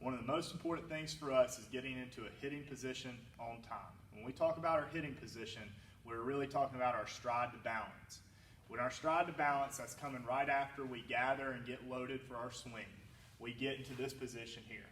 One of the most important things for us is getting into a hitting position on time. When we talk about our hitting position, we're really talking about our stride to balance. When our stride to balance, that's coming right after we gather and get loaded for our swing. We get into this position here.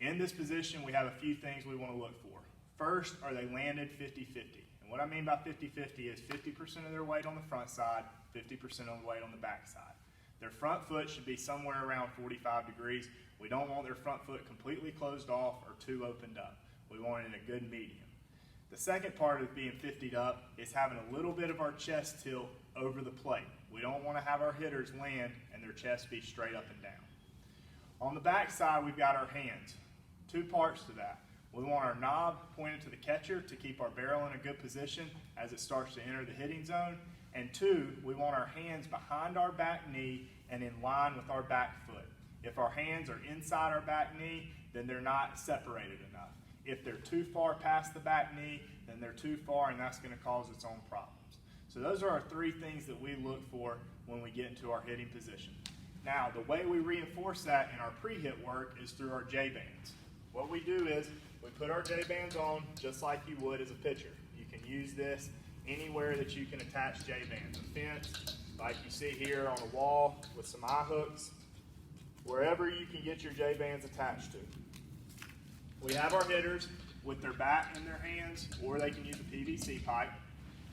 In this position, we have a few things we want to look for. First, are they landed 50-50? And what I mean by 50-50 is 50% of their weight on the front side, 50% of the weight on the back side. Their front foot should be somewhere around 45 degrees. We don't want their front foot completely closed off or too opened up. We want it in a good medium. The second part of being 50'd up is having a little bit of our chest tilt over the plate. We don't want to have our hitters land and their chest be straight up and down. On the back side, we've got our hands. Two parts to that. We want our knob pointed to the catcher to keep our barrel in a good position as it starts to enter the hitting zone. And two, we want our hands behind our back knee and in line with our back foot. If our hands are inside our back knee, then they're not separated enough. If they're too far past the back knee, then they're too far, and that's going to cause its own problems. So those are our three things that we look for when we get into our hitting position. Now, the way we reinforce that in our pre-hit work is through our J-bands. What we do is we put our J-bands on just like you would as a pitcher. You can use this anywhere that you can attach J-bands. A fence, like you see here on a wall with some eye hooks, wherever you can get your J-bands attached to. We have our hitters with their bat in their hands, or they can use a PVC pipe.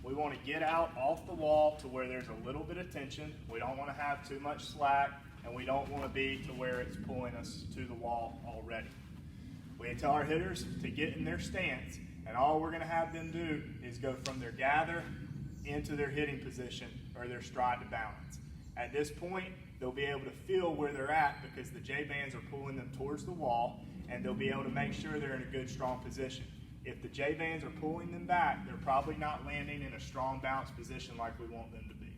We want to get out off the wall to where there's a little bit of tension. We don't want to have too much slack, and we don't want to be to where it's pulling us to the wall already. We tell our hitters to get in their stance, and all we're going to have them do is go from their gather into their hitting position or their stride to balance. At this point, they'll be able to feel where they're at because the J-bands are pulling them towards the wall, and they'll be able to make sure they're in a good, strong position. If the J-bands are pulling them back, they're probably not landing in a strong, balanced position like we want them to be.